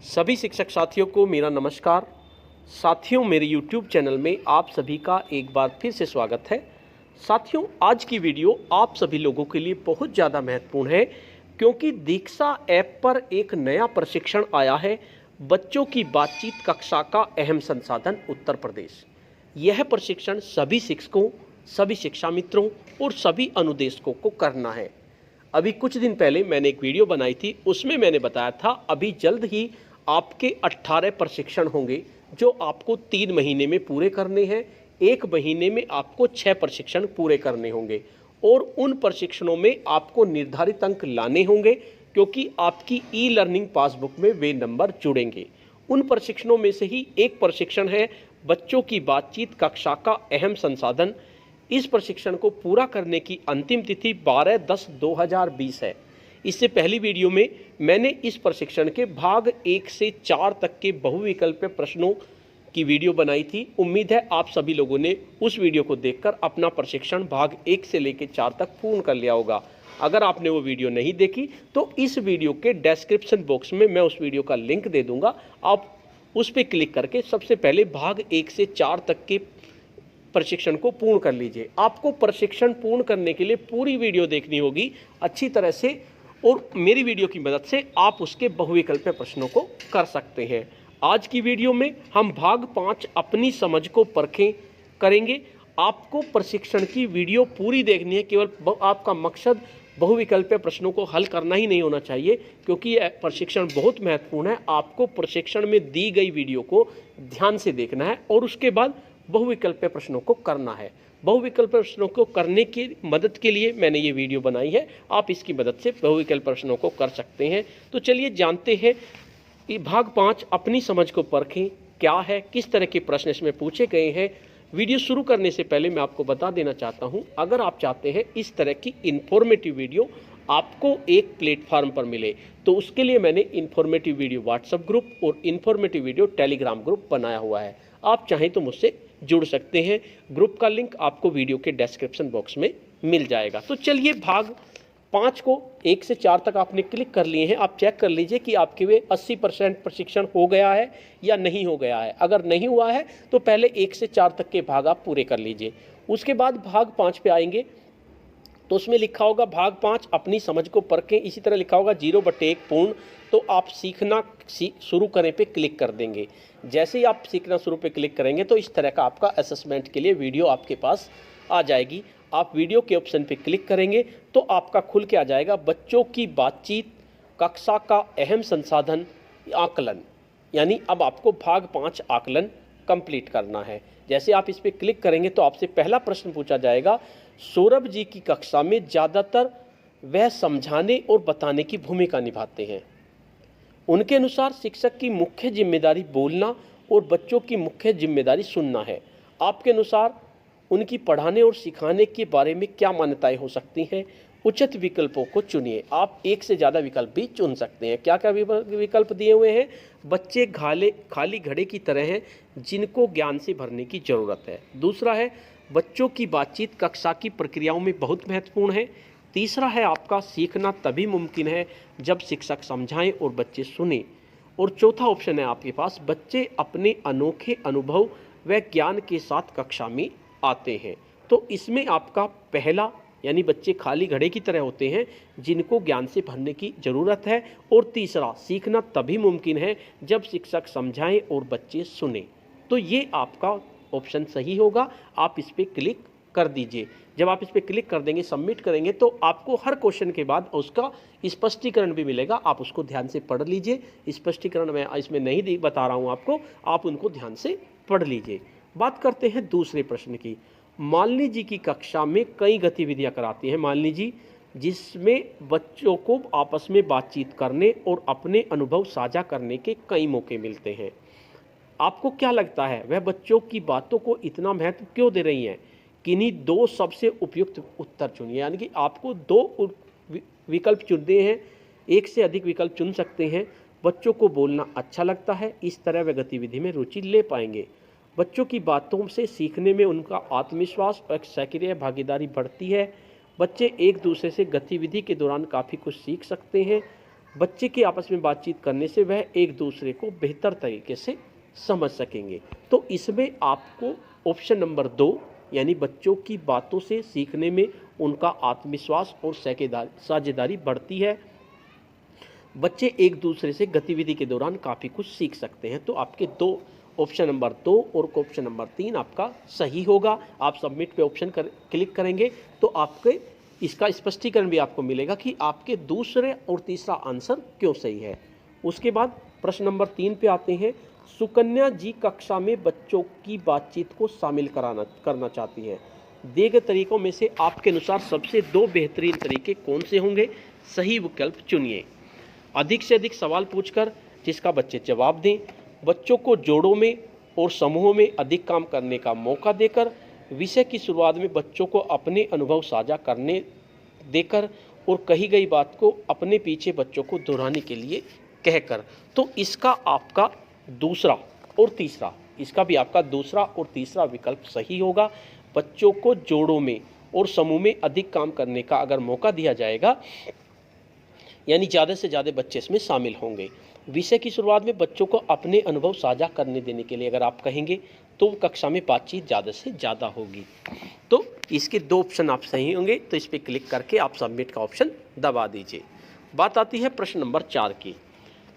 सभी शिक्षक साथियों को मेरा नमस्कार। साथियों, मेरे YouTube चैनल में आप सभी का एक बार फिर से स्वागत है। साथियों, आज की वीडियो आप सभी लोगों के लिए बहुत ज़्यादा महत्वपूर्ण है क्योंकि दीक्षा ऐप पर एक नया प्रशिक्षण आया है। बच्चों की बातचीत कक्षा का अहम संसाधन उत्तर प्रदेश। यह प्रशिक्षण सभी शिक्षकों, सभी शिक्षा मित्रों और सभी अनुदेशकों को करना है। अभी कुछ दिन पहले मैंने एक वीडियो बनाई थी, उसमें मैंने बताया था अभी जल्द ही आपके 18 प्रशिक्षण होंगे जो आपको 3 महीने में पूरे करने हैं। 1 महीने में आपको 6 प्रशिक्षण पूरे करने होंगे और उन प्रशिक्षणों में आपको निर्धारित अंक लाने होंगे क्योंकि आपकी ई लर्निंग पासबुक में वे नंबर जुड़ेंगे। उन प्रशिक्षणों में से ही एक प्रशिक्षण है बच्चों की बातचीत कक्षा का अहम संसाधन। इस प्रशिक्षण को पूरा करने की अंतिम तिथि 12/10/2020 है। इससे पहली वीडियो में मैंने इस प्रशिक्षण के भाग 1 से 4 तक के बहुविकल्पीय प्रश्नों की वीडियो बनाई थी। उम्मीद है आप सभी लोगों ने उस वीडियो को देखकर अपना प्रशिक्षण भाग 1 से लेकर 4 तक पूर्ण कर लिया होगा। अगर आपने वो वीडियो नहीं देखी तो इस वीडियो के डिस्क्रिप्शन बॉक्स में मैं उस वीडियो का लिंक दे दूंगा। आप उस पर क्लिक करके सबसे पहले भाग 1 से 4 तक के प्रशिक्षण को पूर्ण कर लीजिए। आपको प्रशिक्षण पूर्ण करने के लिए पूरी वीडियो देखनी होगी अच्छी तरह से और मेरी वीडियो की मदद से आप उसके बहुविकल्पीय प्रश्नों को कर सकते हैं। आज की वीडियो में हम भाग 5 अपनी समझ को परखें करेंगे। आपको प्रशिक्षण की वीडियो पूरी देखनी है, केवल आपका मकसद बहुविकल्पीय प्रश्नों को हल करना ही नहीं होना चाहिए क्योंकि यह प्रशिक्षण बहुत महत्वपूर्ण है। आपको प्रशिक्षण में दी गई वीडियो को ध्यान से देखना है और उसके बाद बहुविकल्पीय प्रश्नों को करना है। बहुविकल्पीय प्रश्नों को करने की मदद के लिए मैंने ये वीडियो बनाई है। आप इसकी मदद से बहुविकल्पीय प्रश्नों को कर सकते हैं। तो चलिए जानते हैं कि भाग 5 अपनी समझ को परखें क्या है, किस तरह के प्रश्न इसमें पूछे गए हैं। वीडियो शुरू करने से पहले मैं आपको बता देना चाहता हूं, अगर आप चाहते हैं इस तरह की इन्फॉर्मेटिव वीडियो आपको एक प्लेटफार्म पर मिले तो उसके लिए मैंने इन्फॉर्मेटिव वीडियो व्हाट्सएप ग्रुप और इन्फॉर्मेटिव वीडियो टेलीग्राम ग्रुप बनाया हुआ है। आप चाहें तो मुझसे जुड़ सकते हैं। ग्रुप का लिंक आपको वीडियो के डिस्क्रिप्शन बॉक्स में मिल जाएगा। तो चलिए भाग 5 को 1 से 4 तक आपने क्लिक कर लिए हैं। आप चेक कर लीजिए कि आपके वे 80% प्रशिक्षण हो गया है या नहीं हो गया है। अगर नहीं हुआ है तो पहले 1 से 4 तक के भाग आप पूरे कर लीजिए। उसके बाद भाग 5 पे आएंगे तो उसमें लिखा होगा भाग 5 अपनी समझ को परखें। इसी तरह लिखा होगा 0/1 पूर्ण। तो आप सीखना शुरू करें पे क्लिक कर देंगे। जैसे ही आप सीखना शुरू पे क्लिक करेंगे तो इस तरह का आपका असेसमेंट के लिए वीडियो आपके पास आ जाएगी। आप वीडियो के ऑप्शन पे क्लिक करेंगे तो आपका खुल के आ जाएगा बच्चों की बातचीत कक्षा का अहम संसाधन आकलन। यानी अब आपको भाग 5 आकलन कंप्लीट करना है। जैसे आप इस पर क्लिक करेंगे तो आपसे पहला प्रश्न पूछा जाएगा, सौरभ जी की कक्षा में ज़्यादातर वह समझाने और बताने की भूमिका निभाते हैं। उनके अनुसार शिक्षक की मुख्य जिम्मेदारी बोलना और बच्चों की मुख्य जिम्मेदारी सुनना है। आपके अनुसार उनकी पढ़ाने और सिखाने के बारे में क्या मान्यताएं हो सकती हैं? उचित विकल्पों को चुनिए। आप एक से ज़्यादा विकल्प भी चुन सकते हैं। क्या क्या विकल्प दिए हुए हैं? बच्चे खाली घड़े की तरह हैं जिनको ज्ञान से भरने की ज़रूरत है। दूसरा है बच्चों की बातचीत कक्षा की प्रक्रियाओं में बहुत महत्वपूर्ण है। तीसरा है आपका सीखना तभी मुमकिन है जब शिक्षक समझाएं और बच्चे सुने। और चौथा ऑप्शन है आपके पास, बच्चे अपने अनोखे अनुभव व ज्ञान के साथ कक्षा में आते हैं। तो इसमें आपका पहला यानी बच्चे खाली घड़े की तरह होते हैं जिनको ज्ञान से भरने की ज़रूरत है, और तीसरा सीखना तभी मुमकिन है जब शिक्षक समझाएं और बच्चे सुने। तो ये आपका ऑप्शन सही होगा। आप इस पर क्लिक कर दीजिए। जब आप इस पर क्लिक कर देंगे, सबमिट करेंगे, तो आपको हर क्वेश्चन के बाद उसका स्पष्टीकरण भी मिलेगा। आप उसको ध्यान से पढ़ लीजिए। स्पष्टीकरण मैं इसमें नहीं बता रहा हूँ आपको, आप उनको ध्यान से पढ़ लीजिए। बात करते हैं दूसरे प्रश्न की। मालिनी जी की कक्षा में कई गतिविधियाँ कराती हैं मालिनी जी, जिसमें बच्चों को आपस में बातचीत करने और अपने अनुभव साझा करने के कई मौके मिलते हैं। आपको क्या लगता है वह बच्चों की बातों को इतना महत्व क्यों दे रही हैं? किन्हीं 2 सबसे उपयुक्त उत्तर चुनिए। यानी कि आपको 2 विकल्प चुनने हैं, एक से अधिक विकल्प चुन सकते हैं। बच्चों को बोलना अच्छा लगता है, इस तरह वे गतिविधि में रुचि ले पाएंगे। बच्चों की बातों से सीखने में उनका आत्मविश्वास और सक्रिय भागीदारी बढ़ती है। बच्चे एक दूसरे से गतिविधि के दौरान काफ़ी कुछ सीख सकते हैं। बच्चे के आपस में बातचीत करने से वह एक दूसरे को बेहतर तरीके से समझ सकेंगे। तो इसमें आपको ऑप्शन नंबर 2 यानी बच्चों की बातों से सीखने में उनका आत्मविश्वास और साझेदारी बढ़ती है। बच्चे एक दूसरे से गतिविधि के दौरान काफ़ी कुछ सीख सकते हैं। तो आपके दो ऑप्शन नंबर 2 और ऑप्शन नंबर 3 आपका सही होगा। आप सबमिट पे ऑप्शन क्लिक करेंगे तो आपके इसका स्पष्टीकरण भी आपको मिलेगा कि आपके दूसरे और तीसरा आंसर क्यों सही है। उसके बाद प्रश्न नंबर 3 पे आते हैं। सुकन्या जी कक्षा में बच्चों की बातचीत को शामिल करना चाहती हैं। दिए गए तरीकों में से आपके अनुसार सबसे 2 बेहतरीन तरीके कौन से होंगे? सही विकल्प चुनिए। अधिक से अधिक सवाल पूछकर जिसका बच्चे जवाब दें, बच्चों को जोड़ों में और समूहों में अधिक काम करने का मौका देकर, विषय की शुरुआत में बच्चों को अपने अनुभव साझा करने देकर और कही गई बात को अपने पीछे बच्चों को दोहराने के लिए कहकर। तो इसका आपका दूसरा और तीसरा, इसका भी आपका दूसरा और तीसरा विकल्प सही होगा। बच्चों को जोड़ों में और समूह में अधिक काम करने का अगर मौका दिया जाएगा यानी ज़्यादा से ज़्यादा बच्चे इसमें शामिल होंगे। विषय की शुरुआत में बच्चों को अपने अनुभव साझा करने देने के लिए अगर आप कहेंगे तो कक्षा में बातचीत ज़्यादा से ज़्यादा होगी। तो इसके 2 ऑप्शन आप सही होंगे। तो इस पर क्लिक करके आप सबमिट का ऑप्शन दबा दीजिए। बात आती है प्रश्न नंबर 4 की।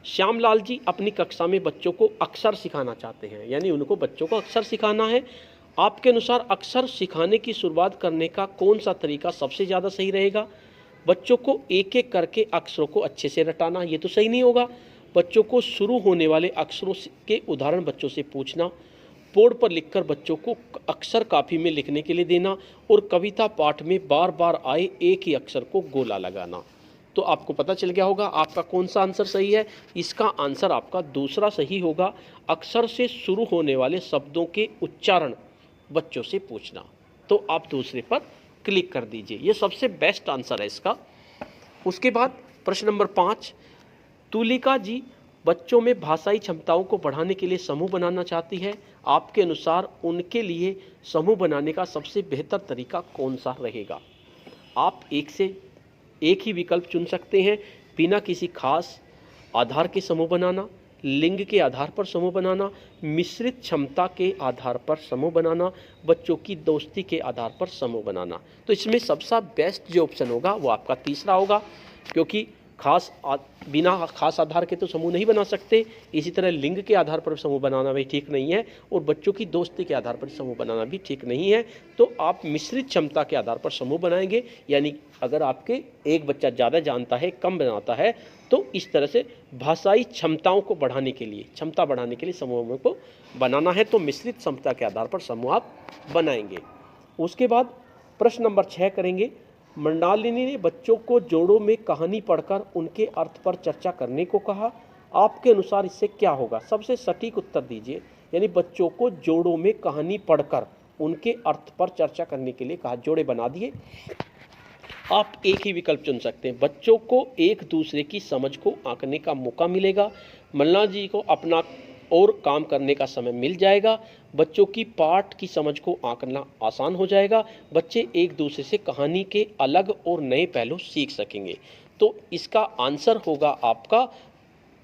श्यामलाल जी अपनी कक्षा में बच्चों को अक्षर सिखाना चाहते हैं, यानी उनको बच्चों को अक्षर सिखाना है। आपके अनुसार अक्षर सिखाने की शुरुआत करने का कौन सा तरीका सबसे ज़्यादा सही रहेगा? बच्चों को एक एक करके अक्षरों को अच्छे से रटाना, ये तो सही नहीं होगा। बच्चों को शुरू होने वाले अक्षरों के उदाहरण बच्चों से पूछना, बोर्ड पर लिखकर बच्चों को अक्षर कापी में लिखने के लिए देना और कविता पाठ में बार बार आए एक ही अक्षर को गोला लगाना। तो आपको पता चल गया होगा आपका कौन सा आंसर सही है। इसका आंसर आपका दूसरा सही होगा। अक्षर से शुरू होने वाले शब्दों के उच्चारण बच्चों से पूछना। तो आप दूसरे पर क्लिक कर दीजिए, ये सबसे बेस्ट आंसर है इसका। उसके बाद प्रश्न नंबर 5। तुलिका जी बच्चों में भाषाई क्षमताओं को बढ़ाने के लिए समूह बनाना चाहती है। आपके अनुसार उनके लिए समूह बनाने का सबसे बेहतर तरीका कौन सा रहेगा? आप एक से एक ही विकल्प चुन सकते हैं। बिना किसी खास आधार के समूह बनाना, लिंग के आधार पर समूह बनाना, मिश्रित क्षमता के आधार पर समूह बनाना, बच्चों की दोस्ती के आधार पर समूह बनाना। तो इसमें सबसे बेस्ट जो ऑप्शन होगा वो आपका तीसरा होगा, क्योंकि बिना खास आधार के तो समूह नहीं बना सकते। इसी तरह लिंग के आधार पर समूह बनाना भी ठीक नहीं है और बच्चों की दोस्ती के आधार पर समूह बनाना भी ठीक नहीं है। तो आप मिश्रित क्षमता के आधार पर समूह बनाएंगे, यानी अगर आपके एक बच्चा ज़्यादा जानता है, कम बनाता है, तो इस तरह से भाषाई क्षमताओं को बढ़ाने के लिए, क्षमता बढ़ाने के लिए समूहों को बनाना है, तो मिश्रित क्षमता के आधार पर समूह आप बनाएंगे। उसके बाद प्रश्न नंबर 6 करेंगे। मृणालिनी ने बच्चों को जोड़ों में कहानी पढ़कर उनके अर्थ पर चर्चा करने को कहा। आपके अनुसार इससे क्या होगा? सबसे सटीक उत्तर दीजिए। यानी बच्चों को जोड़ों में कहानी पढ़कर उनके अर्थ पर चर्चा करने के लिए कहा। जोड़े बना दिए। आप एक ही विकल्प चुन सकते हैं। बच्चों को एक दूसरे की समझ को आंकने का मौका मिलेगा। मल्ला जी को अपना और काम करने का समय मिल जाएगा। बच्चों की पाठ की समझ को आंकना आसान हो जाएगा। बच्चे एक दूसरे से कहानी के अलग और नए पहलू सीख सकेंगे। तो इसका आंसर होगा आपका,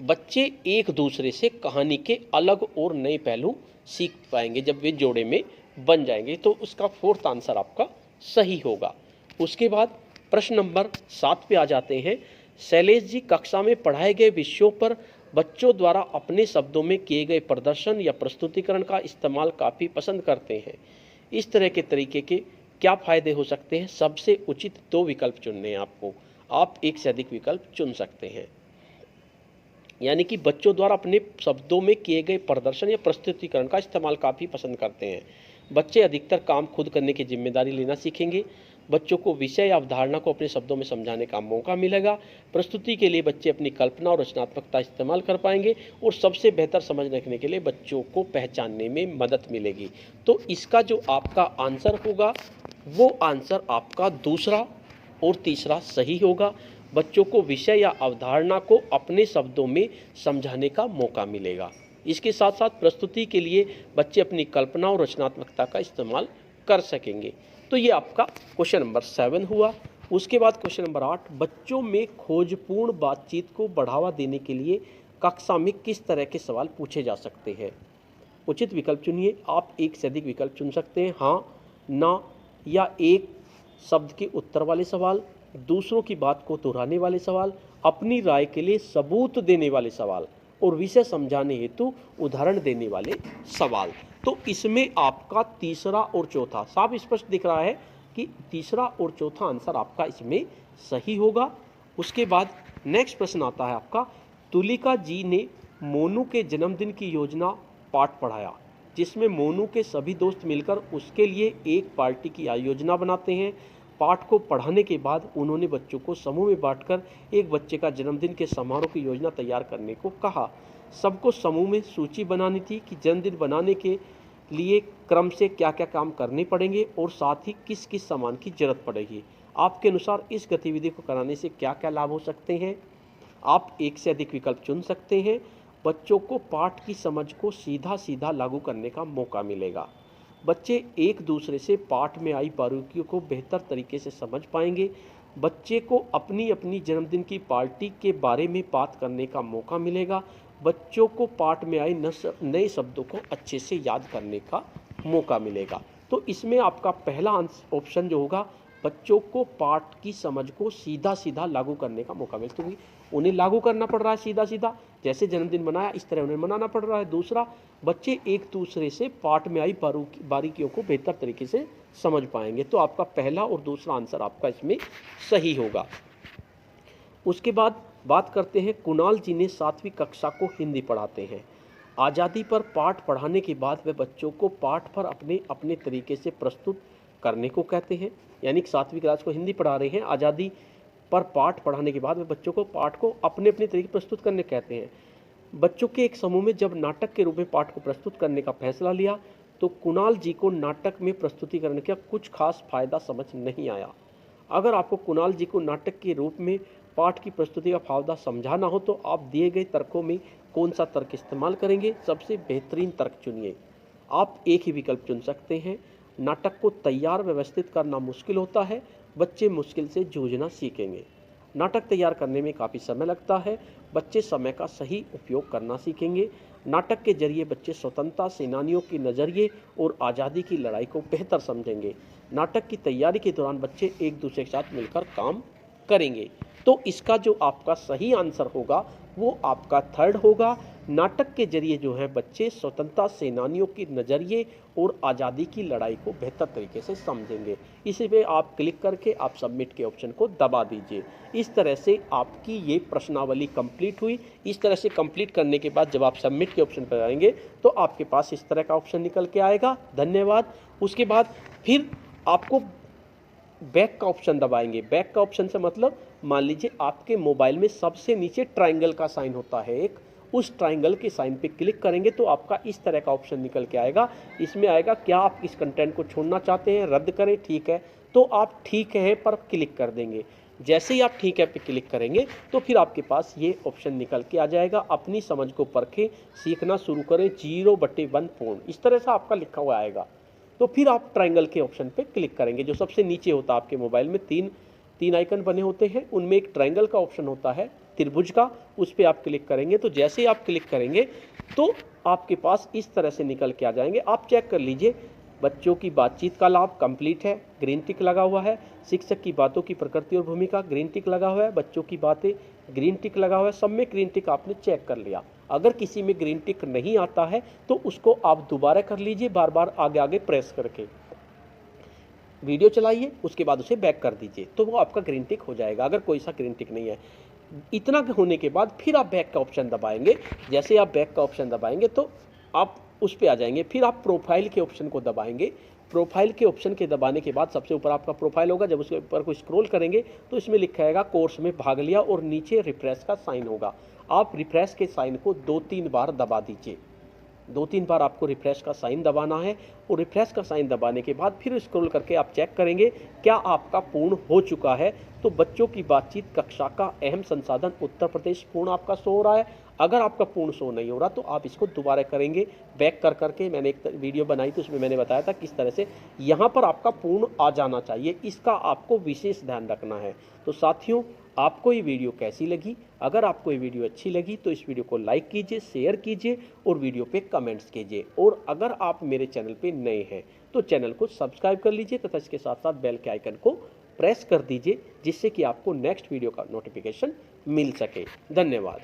बच्चे एक दूसरे से कहानी के अलग और नए पहलू सीख पाएंगे जब वे जोड़े में बन जाएंगे। तो उसका 4th आंसर आपका सही होगा। उसके बाद प्रश्न नंबर 7 पे आ जाते हैं। शैलेश जी कक्षा में पढ़ाए गए विषयों पर बच्चों द्वारा अपने शब्दों में किए गए प्रदर्शन या प्रस्तुतिकरण का इस्तेमाल काफ़ी पसंद करते हैं। इस तरह के तरीके के क्या फ़ायदे हो सकते हैं? सबसे उचित 2 विकल्प चुनने हैं आपको। आप एक से अधिक विकल्प चुन सकते हैं। यानी कि बच्चों द्वारा अपने शब्दों में किए गए प्रदर्शन या प्रस्तुतिकरण का इस्तेमाल काफ़ी पसंद करते हैं। बच्चे अधिकतर काम खुद करने की जिम्मेदारी लेना सीखेंगे। बच्चों को विषय या अवधारणा को अपने शब्दों में समझाने का मौका मिलेगा। प्रस्तुति के लिए बच्चे अपनी कल्पना और रचनात्मकता इस्तेमाल कर पाएंगे और सबसे बेहतर समझ रखने के लिए बच्चों को पहचानने में मदद मिलेगी। तो इसका जो आपका आंसर होगा वो आंसर आपका दूसरा और तीसरा सही होगा। बच्चों को विषय या अवधारणा को अपने शब्दों में समझाने का मौका मिलेगा। इसके साथ साथ प्रस्तुति के लिए बच्चे अपनी कल्पना और रचनात्मकता का इस्तेमाल कर सकेंगे। तो ये आपका क्वेश्चन नंबर 7 हुआ। उसके बाद क्वेश्चन नंबर 8, बच्चों में खोजपूर्ण बातचीत को बढ़ावा देने के लिए कक्षा में किस तरह के सवाल पूछे जा सकते हैं। उचित विकल्प चुनिए। आप एक से अधिक विकल्प चुन सकते हैं, हाँ, ना या एक शब्द के उत्तर वाले सवाल, दूसरों की बात को दोहराने वाले सवाल, अपनी राय के लिए सबूत देने वाले सवाल और विषय समझाने हेतु उदाहरण देने वाले सवाल। तो इसमें आपका तीसरा और चौथा साफ स्पष्ट दिख रहा है कि तीसरा और चौथा आंसर आपका इसमें सही होगा। उसके बाद नेक्स्ट प्रश्न आता है आपका, तुलिका जी ने मोनू के जन्मदिन की योजना पाठ पढ़ाया, जिसमें मोनू के सभी दोस्त मिलकर उसके लिए एक पार्टी की योजना बनाते हैं। पाठ को पढ़ाने के बाद उन्होंने बच्चों को समूह में बांटकर एक बच्चे का जन्मदिन के समारोह की योजना तैयार करने को कहा। सबको समूह में सूची बनानी थी कि जन्मदिन बनाने के लिए क्रम से क्या क्या काम करने पड़ेंगे और साथ ही किस किस सामान की जरूरत पड़ेगी। आपके अनुसार इस गतिविधि को कराने से क्या क्या लाभ हो सकते हैं। आप एक से अधिक विकल्प चुन सकते हैं। बच्चों को पाठ की समझ को सीधा सीधा लागू करने का मौका मिलेगा। बच्चे एक दूसरे से पाठ में आई बारीकियों को बेहतर तरीके से समझ पाएंगे। बच्चे को अपनी अपनी जन्मदिन की पार्टी के बारे में बात करने का मौका मिलेगा। बच्चों को पाठ में आए नए शब्दों को अच्छे से याद करने का मौका मिलेगा। तो इसमें आपका पहला ऑप्शन जो होगा, बच्चों को पाठ की समझ को सीधा सीधा लागू करने का मौका मिलता है, क्योंकि उन्हें लागू करना पड़ रहा है सीधा सीधा, जैसे जन्मदिन मनाया इस तरह उन्हें मनाना पड़ रहा है। दूसरा, बच्चे एक दूसरे से पाठ में आई बारीकियों को बेहतर तरीके से समझ पाएंगे। तो आपका पहला और दूसरा आंसर आपका इसमें सही होगा। उसके बाद बात करते हैं, कुणाल जी ने 7वीं कक्षा को हिंदी पढ़ाते हैं। आज़ादी पर पाठ पढ़ाने के बाद वे बच्चों को पाठ पर अपने अपने तरीके से प्रस्तुत करने को कहते हैं। यानी कि 7वीं क्लास को हिंदी पढ़ा रहे हैं, आज़ादी पर पाठ पढ़ाने के बाद वे बच्चों को पाठ को अपने अपने तरीके प्रस्तुत करने कहते हैं। बच्चों के एक समूह में जब नाटक के रूप में पाठ को प्रस्तुत करने का फैसला लिया तो कुणाल जी को नाटक में प्रस्तुतिकरण का कुछ खास फायदा समझ नहीं आया। अगर आपको कुणाल जी को नाटक के रूप में पाठ की प्रस्तुति का फायदा समझाना हो तो आप दिए गए तर्कों में कौन सा तर्क इस्तेमाल करेंगे। सबसे बेहतरीन तर्क चुनिए। आप एक ही विकल्प चुन सकते हैं। नाटक को तैयार व्यवस्थित करना मुश्किल होता है, बच्चे मुश्किल से जूझना सीखेंगे। नाटक तैयार करने में काफ़ी समय लगता है, बच्चे समय का सही उपयोग करना सीखेंगे। नाटक के जरिए बच्चे स्वतंत्रता सेनानियों के नज़रिए और आज़ादी की लड़ाई को बेहतर समझेंगे। नाटक की तैयारी के दौरान बच्चे एक दूसरे के साथ मिलकर काम करेंगे। तो इसका जो आपका सही आंसर होगा वो आपका थर्ड होगा। नाटक के जरिए जो है बच्चे स्वतंत्रता सेनानियों के नज़रिए और आज़ादी की लड़ाई को बेहतर तरीके से समझेंगे। इसी पे आप क्लिक करके आप सबमिट के ऑप्शन को दबा दीजिए। इस तरह से आपकी ये प्रश्नावली कंप्लीट हुई। इस तरह से कंप्लीट करने के बाद जब आप सबमिट के ऑप्शन पर आएंगे तो आपके पास इस तरह का ऑप्शन निकल के आएगा, धन्यवाद। उसके बाद फिर आपको बैक का ऑप्शन दबाएंगे। बैक का ऑप्शन से मतलब मान लीजिए आपके मोबाइल में सबसे नीचे ट्रायंगल का साइन होता है एक, उस ट्रायंगल के साइन पे क्लिक करेंगे तो आपका इस तरह का ऑप्शन निकल के आएगा। इसमें आएगा क्या आप इस कंटेंट को छोड़ना चाहते हैं, रद्द करें, ठीक है, तो आप ठीक है पर क्लिक कर देंगे। जैसे ही आप ठीक है पे क्लिक करेंगे तो फिर आपके पास ये ऑप्शन निकल के आ जाएगा, अपनी समझ को परखें, सीखना शुरू करें 0/1 पूर्ण, इस तरह से आपका लिखा हुआ आएगा। तो फिर आप ट्रायंगल के ऑप्शन पे क्लिक करेंगे। जो सबसे नीचे होता है आपके मोबाइल में तीन आइकन बने होते हैं, उनमें एक ट्रायंगल का ऑप्शन होता है त्रिभुज का, उस पर आप क्लिक करेंगे। तो जैसे ही आप क्लिक करेंगे तो आपके पास इस तरह से निकल के आ जाएंगे। आप चेक कर लीजिए, बच्चों की बातचीत का लाभ कंप्लीट है, ग्रीन टिक लगा हुआ है। शिक्षक की बातों की प्रकृति और भूमिका, ग्रीन टिक लगा हुआ है। बच्चों की बातें, ग्रीन टिक लगा हुआ है। सब में ग्रीन टिक आपने चेक कर लिया। अगर किसी में ग्रीन टिक नहीं आता है तो उसको आप दोबारा कर लीजिए, बार बार आगे आगे प्रेस करके वीडियो चलाइए, उसके बाद उसे बैक कर दीजिए तो वो आपका ग्रीन टिक हो जाएगा। अगर कोई सा ग्रीन टिक नहीं है, इतना होने के बाद फिर आप बैक का ऑप्शन दबाएंगे। जैसे आप बैक का ऑप्शन दबाएंगे तो आप उस पर आ जाएंगे। फिर आप प्रोफाइल के ऑप्शन को दबाएंगे। प्रोफाइल के ऑप्शन के दबाने के बाद सबसे ऊपर आपका प्रोफाइल होगा। जब उसके ऊपर को स्क्रॉल करेंगे तो इसमें लिखा रहेगा कोर्स में भाग लिया और नीचे रिफ्रेश का साइन होगा। आप रिफ्रेश के साइन को 2-3 बार दबा दीजिए। 2-3 बार आपको रिफ्रेश का साइन दबाना है और रिफ्रेश का साइन दबाने के बाद फिर स्क्रॉल करके आप चेक करेंगे क्या आपका पूर्ण हो चुका है। तो बच्चों की बातचीत कक्षा का अहम संसाधन उत्तर प्रदेश पूर्ण आपका शो हो रहा है। अगर आपका पूर्ण शो नहीं हो रहा तो आप इसको दोबारा करेंगे, बैक कर करके। मैंने एक वीडियो बनाई थी, उसमें मैंने बताया था किस तरह से यहाँ पर आपका पूर्ण आ जाना चाहिए, इसका आपको विशेष ध्यान रखना है। तो साथियों, आपको ये वीडियो कैसी लगी? अगर आपको ये वीडियो अच्छी लगी तो इस वीडियो को लाइक कीजिए, शेयर कीजिए और वीडियो पे कमेंट्स कीजिए। और अगर आप मेरे चैनल पे नए हैं तो चैनल को सब्सक्राइब कर लीजिए तथा इसके साथ साथ बेल के आइकन को प्रेस कर दीजिए, जिससे कि आपको नेक्स्ट वीडियो का नोटिफिकेशन मिल सके। धन्यवाद।